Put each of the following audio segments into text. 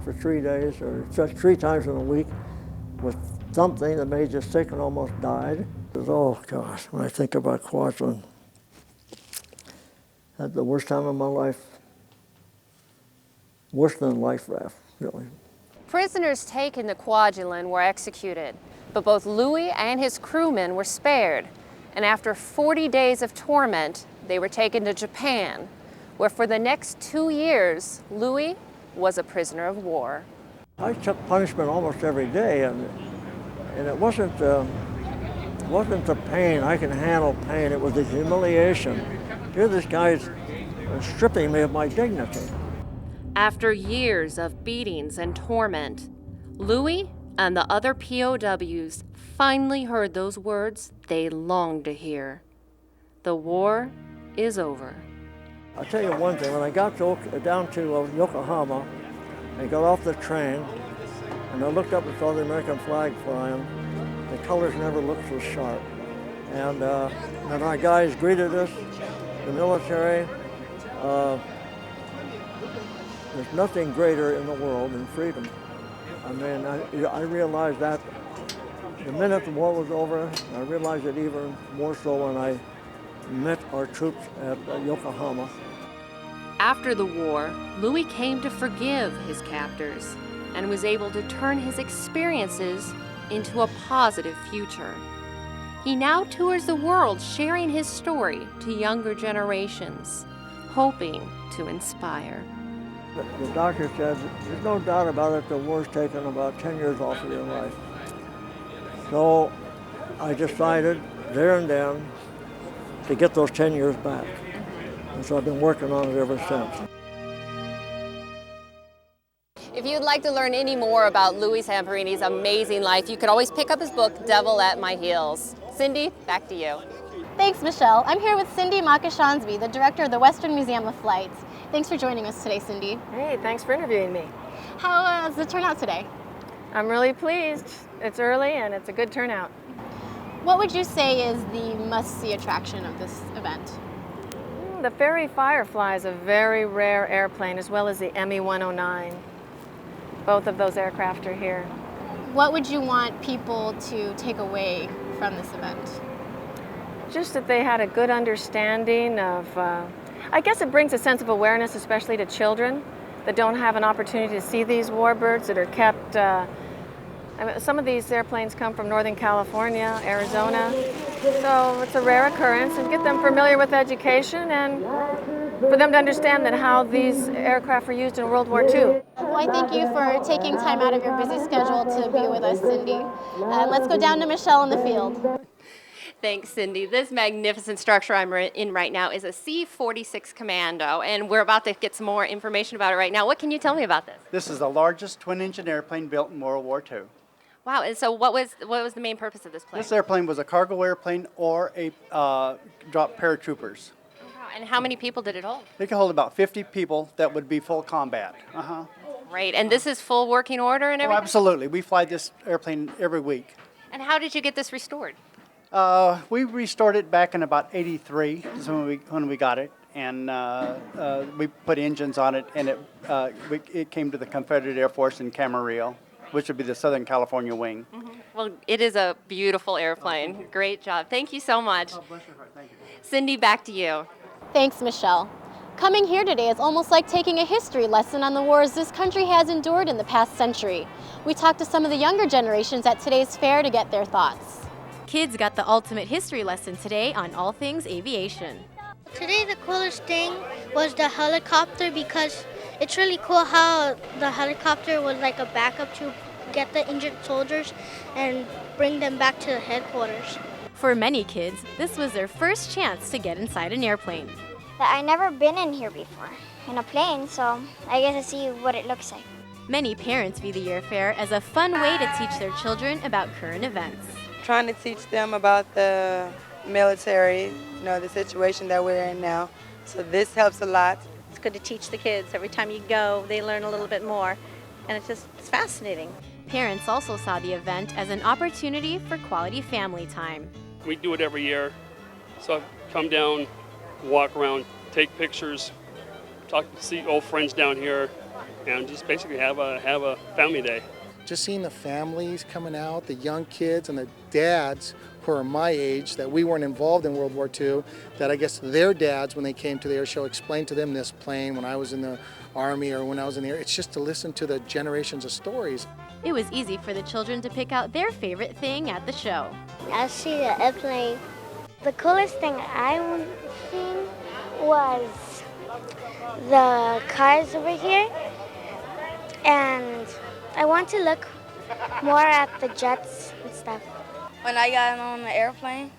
for 3 days or just 3 times in a week with something that made you sick and almost died. Oh gosh, when I think about Kwajalein, had the worst time of my life. Worse than life raft, really. Prisoners taken to Kwajalein were executed, but both Louis and his crewmen were spared. And after 40 days of torment, they were taken to Japan, where for the next 2 years, Louis was a prisoner of war. I took punishment almost every day, and it wasn't the pain. I can handle pain. It was the humiliation. Here this guy's stripping me of my dignity. After years of beatings and torment, Louis and the other POWs finally heard those words they longed to hear. The war is over. I'll tell you one thing, when I got down to Yokohama, I got off the train, and I looked up and saw the American flag flying. The colors never looked so sharp. And our guys greeted us, the military. There's nothing greater in the world than freedom. I mean, I realized that the minute the war was over. I realized it even more so when I met our troops at Yokohama. After the war, Louis came to forgive his captors and was able to turn his experiences into a positive future. He now tours the world sharing his story to younger generations, hoping to inspire. The doctor said, there's no doubt about it, the war's taken about 10 years off of your life. So I decided there and then to get those 10 years back. And so I've been working on it ever since. If you'd like to learn any more about Louis Zamperini's amazing life, you could always pick up his book, Devil at My Heels. Cindy, back to you. Thanks, Michelle. I'm here with Cindy Makashansby, the director of the Western Museum of Flights. Thanks for joining us today, Cindy. Hey, thanks for interviewing me. How was the turnout today? I'm really pleased. It's early and it's a good turnout. What would you say is the must-see attraction of this event? The Faire Firefly is a very rare airplane, as well as the ME-109. Both of those aircraft are here. What would you want people to take away from this event? Just that they had a good understanding of, I guess it brings a sense of awareness, especially to children that don't have an opportunity to see these warbirds that are kept. Some of these airplanes come from Northern California, Arizona, so it's a rare occurrence, and get them familiar with education and for them to understand that how these aircraft were used in World War II. Well, I thank you for taking time out of your busy schedule to be with us, Cindy. Let's go down to Michelle in the field. Thanks, Cindy. This magnificent structure I'm in right now is a C-46 Commando, and we're about to get some more information about it right now. What can you tell me about this? This is the largest twin-engine airplane built in World War II. Wow, and so what was the main purpose of this plane? This airplane was a cargo airplane or a drop paratroopers. Wow, and how many people did it hold? It could hold about 50 people that would be full combat. Great, and this is full working order and Oh, everything? absolutely. We fly this airplane every week. And how did you get this restored? We restored it back in about '83 is when we got it, and we put engines on it, and it came to the Confederate Air Force in Camarillo, which would be the Southern California wing. Mm-hmm. Well, it is a beautiful airplane. Great job. Thank you so much. Oh, bless your heart. Thank you. Cindy, back to you. Thanks, Michelle. Coming here today is almost like taking a history lesson on the wars this country has endured in the past century. We talked to some of the younger generations at today's fair to get their thoughts. Kids got the ultimate history lesson today on all things aviation. Today the coolest thing was the helicopter, because it's really cool how the helicopter was like a backup to get the injured soldiers and bring them back to the headquarters. For many kids, this was their first chance to get inside an airplane. I've never been in here before, in a plane, so I get to see what it looks like. Many parents view the airfare as a fun way to teach their children about current events. Trying to teach them about the military, the situation that we're in now. So this helps a lot. It's good to teach the kids. Every time you go, they learn a little bit more, and it's fascinating. Parents also saw the event as an opportunity for quality family time. We do it every year, so I come down, walk around, take pictures, see old friends down here, and just basically have a family day. Just seeing the families coming out, the young kids and the dads who are my age, that we weren't involved in World War II, that I guess their dads, when they came to the air show, explained to them this plane when I was in the Army or when I was in the air. It's just to listen to the generations of stories. It was easy for the children to pick out their favorite thing at the show. I see the airplane. The coolest thing I seen was the cars over here, and I want to look more at the jets and stuff. When I got on the airplane,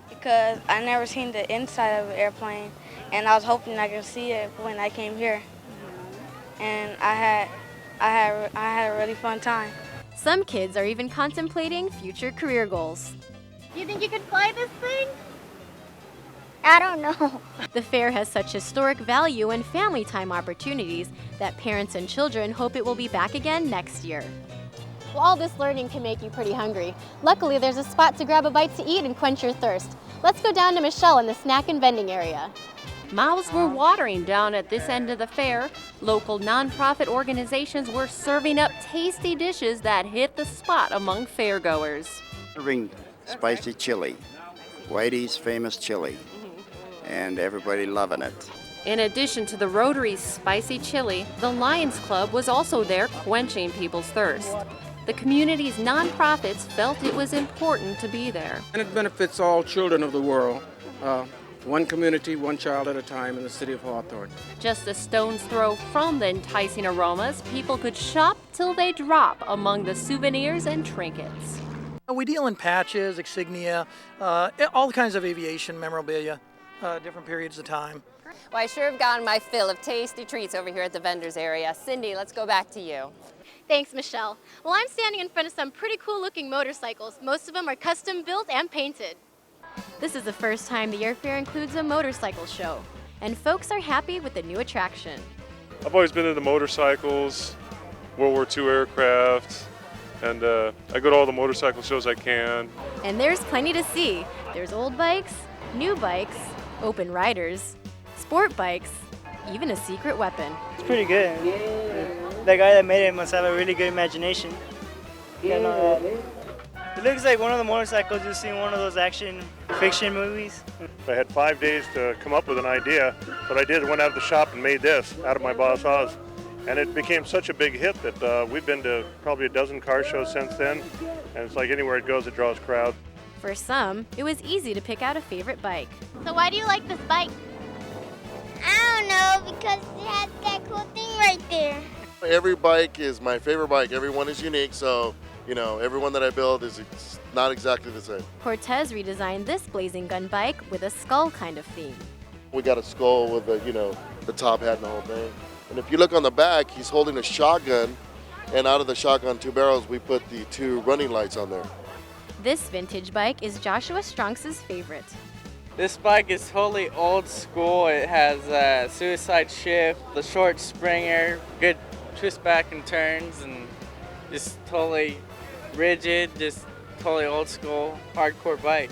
because I never seen the inside of an airplane, and I was hoping I could see it when I came here, and I had a really fun time. Some kids are even contemplating future career goals. Do you think you could fly this thing? I don't know. The fair has such historic value and family time opportunities that parents and children hope it will be back again next year. Well, all this learning can make you pretty hungry. Luckily, there's a spot to grab a bite to eat and quench your thirst. Let's go down to Michelle in the snack and vending area. Mouths were watering down at this end of the fair. Local nonprofit organizations were serving up tasty dishes that hit the spot among fairgoers. Serving spicy chili, Whitey's famous chili, and everybody loving it. In addition to the Rotary's spicy chili, the Lions Club was also there quenching people's thirst. The community's nonprofits felt it was important to be there. And it benefits all children of the world. One community, one child at a time in the city of Hawthorne. Just a stone's throw from the enticing aromas, people could shop till they drop among the souvenirs and trinkets. We deal in patches, insignia, all kinds of aviation memorabilia, different periods of time. Well, I sure have gotten my fill of tasty treats over here at the vendors area. Cindy, let's go back to you. Thanks, Michelle. Well, I'm standing in front of some pretty cool looking motorcycles. Most of them are custom built and painted. This is the first time the airfair includes a motorcycle show, and folks are happy with the new attraction. I've always been into motorcycles, World War II aircraft, and I go to all the motorcycle shows I can. And there's plenty to see. There's old bikes, new bikes, open riders, sport bikes, even a secret weapon. It's pretty good. The guy that made it must have a really good imagination. It looks like one of the motorcycles you see in one of those action fiction movies. I had 5 days to come up with an idea. What I did, went out of the shop and made this out of my Boss Oz. And it became such a big hit that we've been to probably a dozen car shows since then. And it's like anywhere it goes, it draws crowds. For some, it was easy to pick out a favorite bike. So why do you like this bike? I don't know, because it has that cool thing right there. Every bike is my favorite bike. Every one is unique, so every one that I build is not exactly the same. Cortez redesigned this blazing gun bike with a skull kind of theme. We got a skull with the top hat and the whole thing. And if you look on the back, he's holding a shotgun, and out of the shotgun 2 barrels, we put the 2 running lights on there. This vintage bike is Joshua Stronks' favorite. This bike is totally old school. It has a suicide shift, the short springer, good twist back and turns, and just totally rigid, just totally old school, hardcore bike.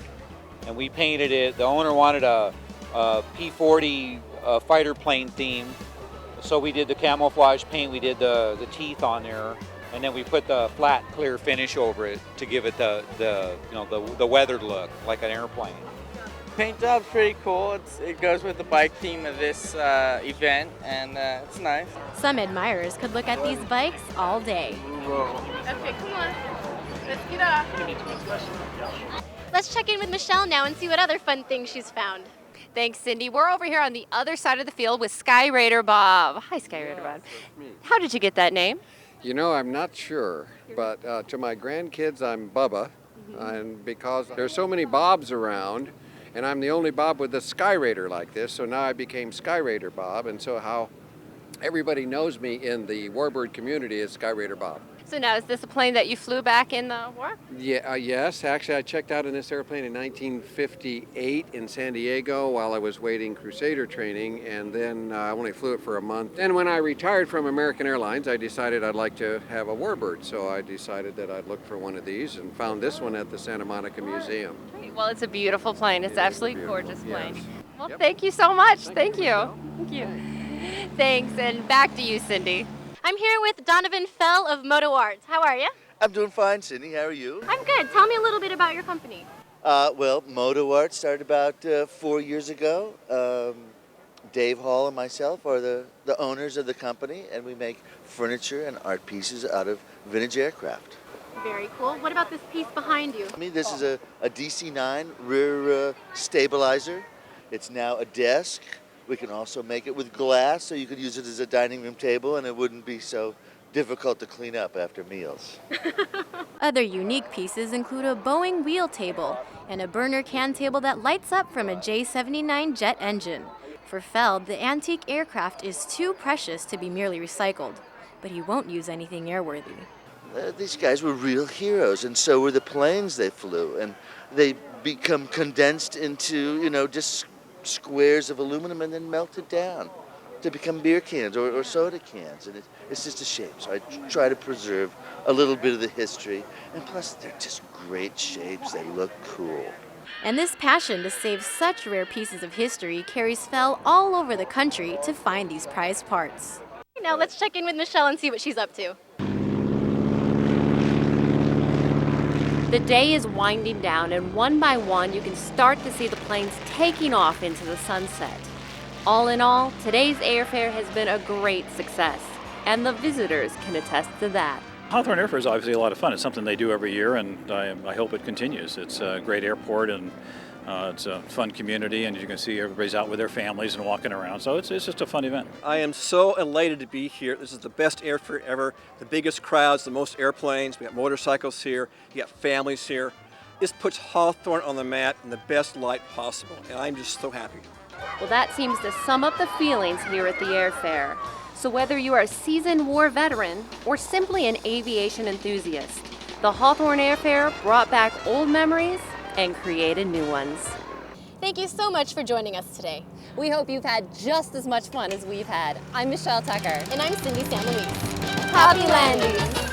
And we painted it. The owner wanted a P-40 fighter plane theme, so we did the camouflage paint. We did the teeth on there, and then we put the flat, clear finish over it to give it the weathered look, like an airplane. Paint job's pretty cool. It goes with the bike theme of this event, and it's nice. Some admirers could look at these bikes all day. Okay, come on. Let's get up. Let's check in with Michelle now and see what other fun things she's found. Thanks, Cindy. We're over here on the other side of the field with Sky Raider Bob. Hi, Sky Raider Bob. How did you get that name? You know, I'm not sure, but to my grandkids, I'm Bubba, and because there's so many Bobs around, and I'm the only Bob with a Sky Raider like this, so now I became Sky Raider Bob, and so how everybody knows me in the Warbird community is Sky Raider Bob. So now, is this a plane that you flew back in the war? Yeah, yes. Actually, I checked out in this airplane in 1958 in San Diego while I was waiting Crusader training, and then I only flew it for a month. And when I retired from American Airlines, I decided I'd like to have a Warbird, so I decided that I'd look for one of these and found this one at the Santa Monica Museum. Great. Well, it's a beautiful plane. It's absolutely gorgeous plane. Yes. Well, Yep. thank you so much. Thank you. Thank you. Thanks, and back to you, Cindy. I'm here with Donovan Fell of Moto Arts. How are you? I'm doing fine, Cindy. How are you? I'm good. Tell me a little bit about your company. Well, Moto Art started about 4 years ago. Dave Hall and myself are the owners of the company, and we make furniture and art pieces out of vintage aircraft. Very cool. What about this piece behind you? This is a DC-9 rear stabilizer. It's now a desk. We can also make it with glass, so you could use it as a dining room table, and it wouldn't be so difficult to clean up after meals. Other unique pieces include a Boeing wheel table and a burner can table that lights up from a J-79 jet engine. For Feld, the antique aircraft is too precious to be merely recycled, but he won't use anything airworthy. These guys were real heroes, and so were the planes they flew, and they become condensed into, just squares of aluminum and then melted down to become beer cans or soda cans, and it's just a shame. So I try to preserve a little bit of the history, and plus they're just great shapes. They look cool. And this passion to save such rare pieces of history carries Fell all over the country to find these prized parts. Now let's check in with Michelle and see what she's up to. The day is winding down, and one by one you can start to see the planes taking off into the sunset. All in all, today's airfare has been a great success, and the visitors can attest to that. Hawthorne Airfair is obviously a lot of fun. It's something they do every year, and I hope it continues. It's a great airport, and it's a fun community, and you can see everybody's out with their families and walking around. So it's just a fun event. I am so elated to be here. This is the best airfair ever. The biggest crowds, the most airplanes. We got motorcycles here. You got families here. This puts Hawthorne on the map in the best light possible, and I'm just so happy. Well, that seems to sum up the feelings here at the airfair. So whether you are a seasoned war veteran or simply an aviation enthusiast, the Hawthorne Airfair brought back old memories and created new ones. Thank you so much for joining us today. We hope you've had just as much fun as we've had. I'm Michelle Tucker. And I'm Cindy San Luis. Happy landings!